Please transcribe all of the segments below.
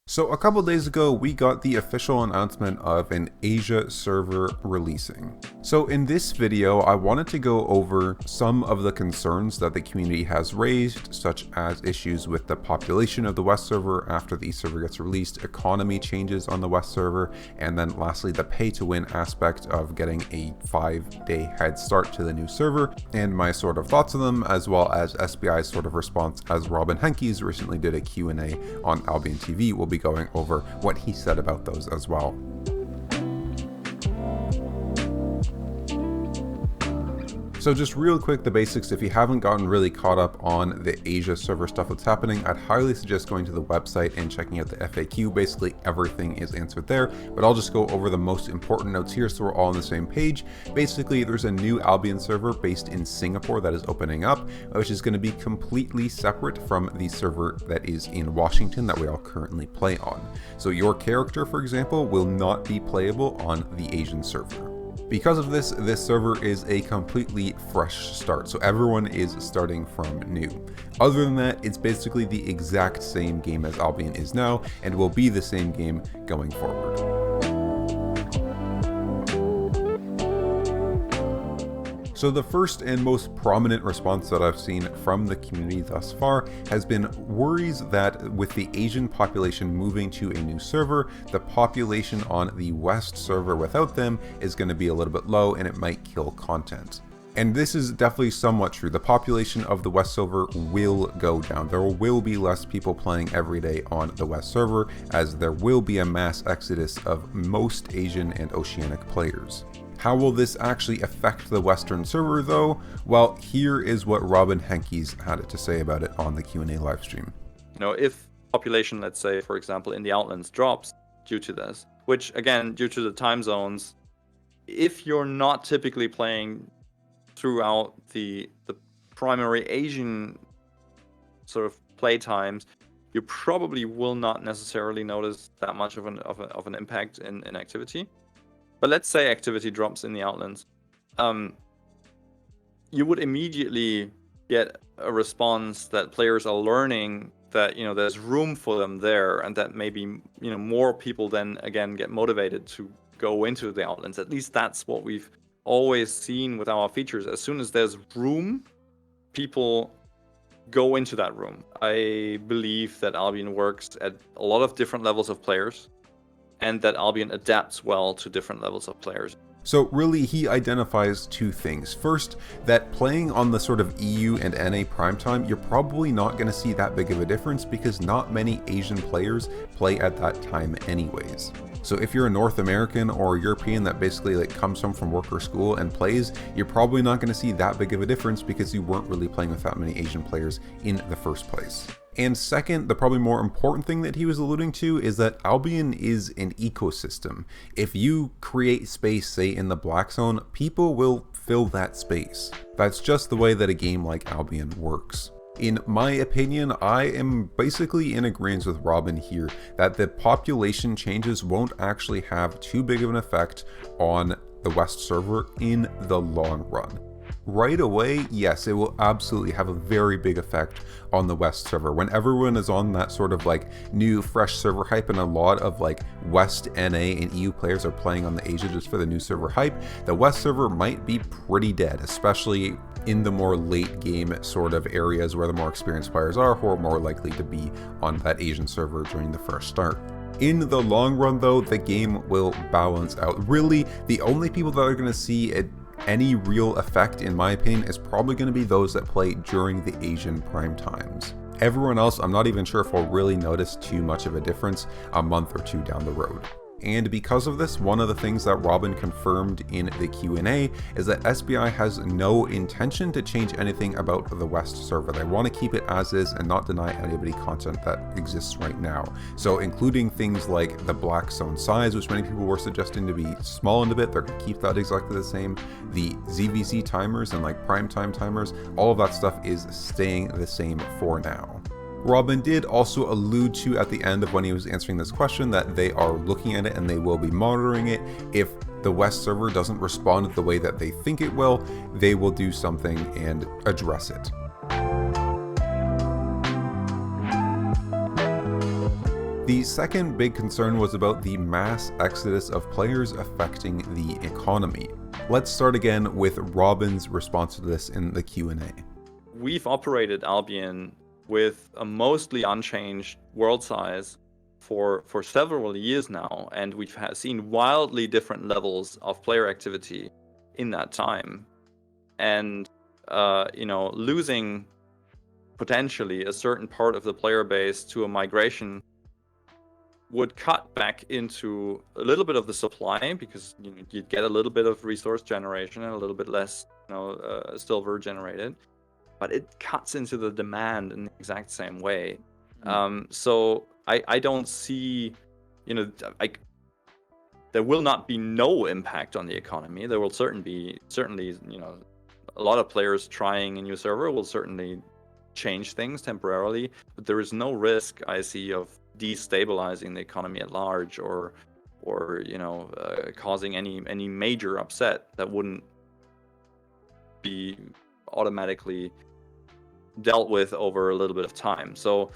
So a couple days ago, we got the official announcement of an Asia server releasing. So in this video, I wanted to go over some of the concerns that the community has raised, such as issues with the population of the West server after the East server gets released, economy changes on the West server, and then lastly, the pay to win aspect of getting a 5-day head start to the new server, and my sort of thoughts on them, as well as SBI's sort of response, as Robin Henkes recently did a Q&A on Albion TV. We'll be going over what he said about those as well. So just real quick, the basics, if you haven't gotten really caught up on the Asia server stuff that's happening, I'd highly suggest going to the website and checking out the FAQ. Basically everything is answered there, but I'll just go over the most important notes here so we're all on the same page. Basically, there's a new Albion server based in Singapore that is opening up, which is going to be completely separate from the server that is in Washington that we all currently play on. So your character, for example, will not be playable on the Asian server. Because of this, this server is a completely fresh start, so everyone is starting from new. Other than that, it's basically the exact same game as Albion is now, and will be the same game going forward. So the first and most prominent response that I've seen from the community thus far has been worries that with the Asian population moving to a new server, the population on the West server without them is going to be a little bit low and it might kill content. And this is definitely somewhat true. The population of the West server will go down. There will be less people playing every day on the West server, as there will be a mass exodus of most Asian and Oceanic players. How will this actually affect the Western server though? Well, here is what Robin Henkes had to say about it on the Q&A livestream. If population, let's say, for example, in the Outlands drops due to this, which again, due to the time zones, if you're not typically playing throughout the primary Asian sort of play times, you probably will not necessarily notice that much of an impact in activity. But let's say activity drops in the Outlands. You would immediately get a response that players are learning that there's room for them there, and that maybe more people then again get motivated to go into the Outlands. At least that's what we've always seen with our features. As soon as there's room, people go into that room. I believe that Albion works at a lot of different levels of players, and that Albion adapts well to different levels of players. So really, he identifies two things. First, that playing on the sort of EU and NA primetime, you're probably not going to see that big of a difference because not many Asian players play at that time anyways. So if you're a North American or European that basically comes home from work or school and plays, you're probably not going to see that big of a difference because you weren't really playing with that many Asian players in the first place. And second, the probably more important thing that he was alluding to is that Albion is an ecosystem. If you create space, say in the Black Zone, people will fill that space. That's just the way that a game like Albion works. In my opinion, I am basically in agreement with Robin here that the population changes won't actually have too big of an effect on the West server in the long run. Right away, yes, it will absolutely have a very big effect on the West server. When everyone is on that sort of new fresh server hype, and a lot of West, NA, and EU players are playing on the Asia just for the new server hype, the West server might be pretty dead, especially in the more late game sort of areas where the more experienced players are, who are more likely to be on that Asian server during the first start. In the long run though, the game will balance out. Really, the only people that are going to see it any real effect, in my opinion, is probably going to be those that play during the Asian prime times. Everyone else, I'm not even sure if we'll really notice too much of a difference a month or two down the road. And because of this, one of the things that Robin confirmed in the Q&A is that SBI has no intention to change anything about the West server. They want to keep it as is and not deny anybody content that exists right now. So including things like the Black Zone size, which many people were suggesting to be smaller a bit, they're going to keep that exactly the same. The ZVZ timers and primetime timers, all of that stuff is staying the same for now. Robin did also allude to at the end of when he was answering this question that they are looking at it and they will be monitoring it. If the West server doesn't respond the way that they think it will, they will do something and address it. The second big concern was about the mass exodus of players affecting the economy. Let's start again with Robin's response to this in the Q&A. We've operated Albion with a mostly unchanged world size for several years now, and we've seen wildly different levels of player activity in that time. And losing potentially a certain part of the player base to a migration would cut back into a little bit of the supply, because you'd get a little bit of resource generation and a little bit less silver generated, but it cuts into the demand in the exact same way. So I don't see, there will not be no impact on the economy. There will certainly a lot of players trying a new server will certainly change things temporarily, but there is no risk I see of destabilizing the economy at large, or causing any major upset that wouldn't be automatically dealt with over a little bit of time. So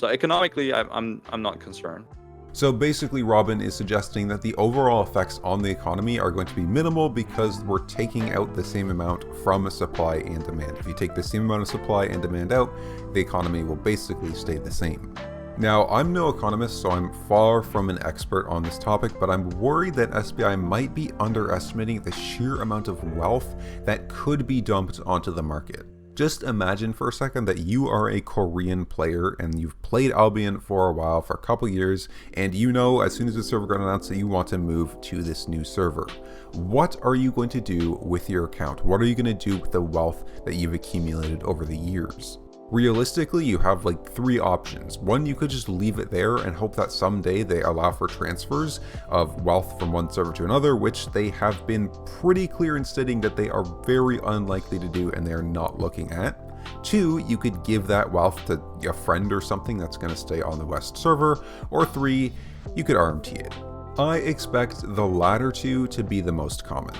economically, I'm not concerned. So basically, Robin is suggesting that the overall effects on the economy are going to be minimal because we're taking out the same amount from supply and demand. If you take the same amount of supply and demand out, the economy will basically stay the same. Now, I'm no economist, so I'm far from an expert on this topic, but I'm worried that SBI might be underestimating the sheer amount of wealth that could be dumped onto the market. Just imagine for a second that you are a Korean player and you've played Albion for a while, for a couple years, and as soon as the server got announced that you want to move to this new server. What are you going to do with your account? What are you going to do with the wealth that you've accumulated over the years? Realistically, you have like 3 options. One, you could just leave it there and hope that someday they allow for transfers of wealth from one server to another, which they have been pretty clear in stating that they are very unlikely to do and they are not looking at. 2, you could give that wealth to a friend or something that's going to stay on the West server. Or 3, you could RMT it. I expect the latter 2 to be the most common.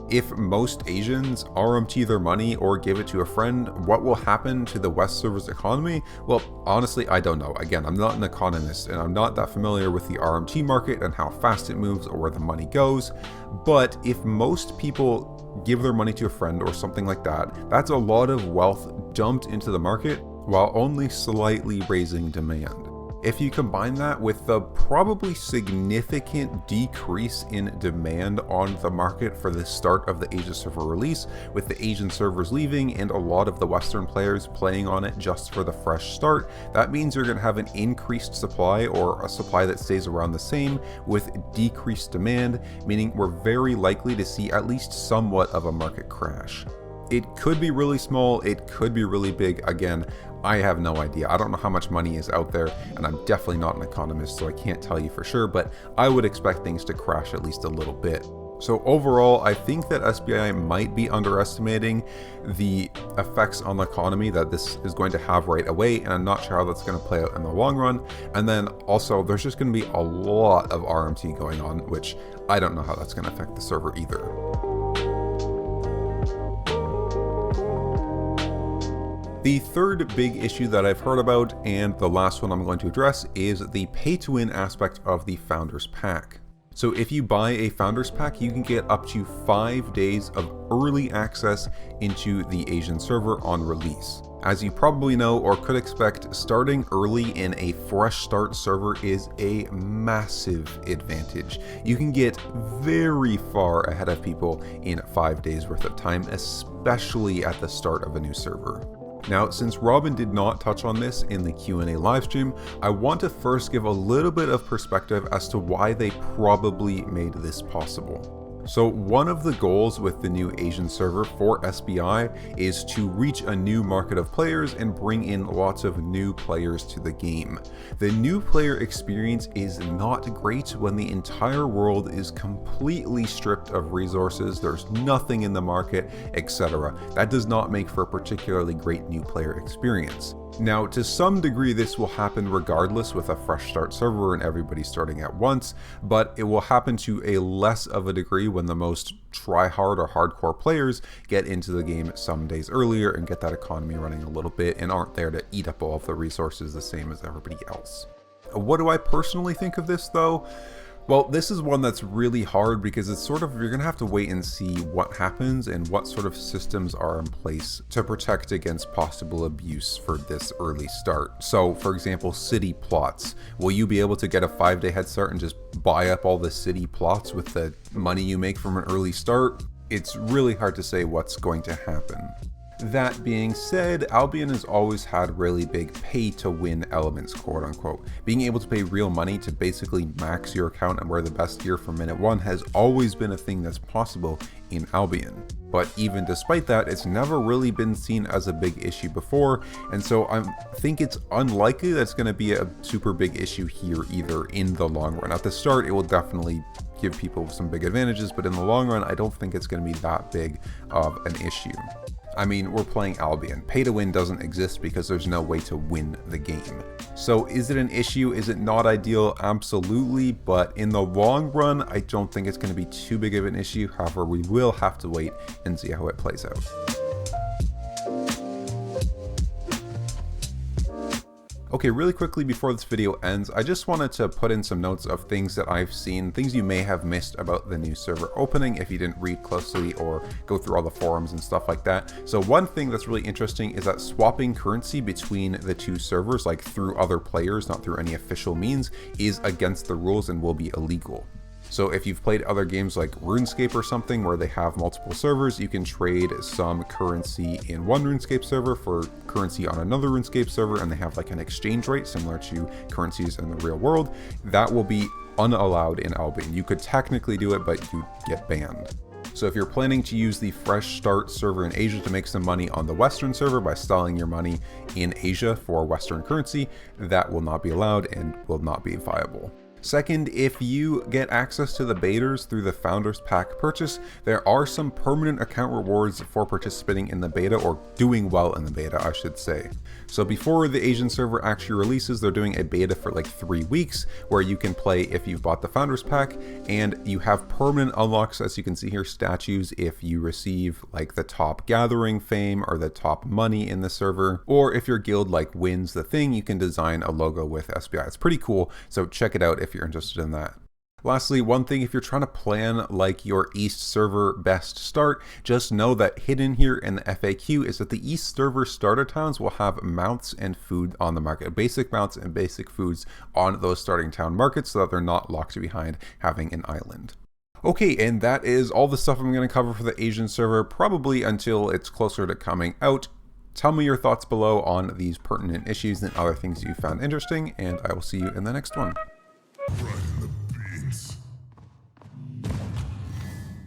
If most Asians RMT their money or give it to a friend, what will happen to the West server's economy? Well, honestly, I don't know. Again, I'm not an economist and I'm not that familiar with the RMT market and how fast it moves or where the money goes. But if most people give their money to a friend or something like that, that's a lot of wealth dumped into the market while only slightly raising demand. If you combine that with the probably significant decrease in demand on the market for the start of the Asia server release, with the Asian servers leaving and a lot of the Western players playing on it just for the fresh start, that means you're going to have an increased supply, or a supply that stays around the same with decreased demand, meaning we're very likely to see at least somewhat of a market crash. It could be really small, it could be really big. Again, I have no idea. I don't know how much money is out there, and I'm definitely not an economist, so I can't tell you for sure, but I would expect things to crash at least a little bit. So overall, I think that SBI might be underestimating the effects on the economy that this is going to have right away, and I'm not sure how that's going to play out in the long run. And then also, there's just going to be a lot of RMT going on, which I don't know how that's going to affect the server either. The third big issue that I've heard about, and the last one I'm going to address, is the pay-to-win aspect of the Founders Pack. So if you buy a Founders Pack, you can get up to 5 days of early access into the Asian server on release. As you probably know or could expect, starting early in a fresh start server is a massive advantage. You can get very far ahead of people in 5 days worth of time, especially at the start of a new server. Now, since Robin did not touch on this in the Q&A livestream, I want to first give a little bit of perspective as to why they probably made this possible. So one of the goals with the new Asian server for SBI is to reach a new market of players and bring in lots of new players to the game. The new player experience is not great when the entire world is completely stripped of resources, there's nothing in the market, etc. That does not make for a particularly great new player experience. Now, to some degree, this will happen regardless with a fresh start server and everybody starting at once, but it will happen to a less of a degree when the most try-hard or hardcore players get into the game some days earlier and get that economy running a little bit and aren't there to eat up all of the resources the same as everybody else. What do I personally think of this though? Well, this is one that's really hard because it's sort of, you're going to have to wait and see what happens and what sort of systems are in place to protect against possible abuse for this early start. So, for example, city plots. Will you be able to get a 5-day head start and just buy up all the city plots with the money you make from an early start? It's really hard to say what's going to happen. That being said, Albion has always had really big pay-to-win elements, quote-unquote. Being able to pay real money to basically max your account and wear the best gear from minute one has always been a thing that's possible in Albion. But even despite that, it's never really been seen as a big issue before, and so I think it's unlikely that's going to be a super big issue here either in the long run. At the start, it will definitely give people some big advantages, but in the long run, I don't think it's going to be that big of an issue. I mean, we're playing Albion. Pay to win doesn't exist because there's no way to win the game. So is it an issue? Is it not ideal? Absolutely, but in the long run, I don't think it's going to be too big of an issue. However, we will have to wait and see how it plays out. Okay, really quickly before this video ends, I just wanted to put in some notes of things that I've seen, things you may have missed about the new server opening if you didn't read closely or go through all the forums and stuff like that. So one thing that's really interesting is that swapping currency between the two servers, like through other players, not through any official means, is against the rules and will be illegal. So if you've played other games like RuneScape or something where they have multiple servers, you can trade some currency in one RuneScape server for currency on another RuneScape server, and they have like an exchange rate similar to currencies in the real world. That will be unallowed in Albion. You could technically do it, but you get banned. So if you're planning to use the Fresh Start server in Asia to make some money on the Western server by selling your money in Asia for Western currency, that will not be allowed and will not be viable. Second, if you get access to the betas through the Founders Pack purchase, there are some permanent account rewards for participating in the beta, or doing well in the beta, I should say. So before the Asian server actually releases, they're doing a beta for like 3 weeks where you can play if you've bought the Founders Pack, and you have permanent unlocks, as you can see here, statues if you receive like the top gathering fame or the top money in the server, or if your guild like wins the thing, you can design a logo with SBI. It's pretty cool, so check it out if you're interested in that. Lastly, one thing, if you're trying to plan like your East server best start, just know that hidden here in the FAQ is that the East server starter towns will have mounts and food on the market, basic mounts and basic foods on those starting town markets so that they're not locked behind having an island. Okay, and that is all the stuff I'm going to cover for the Asian server, probably until it's closer to coming out. Tell me your thoughts below on these pertinent issues and other things you found interesting, and I will see you in the next one.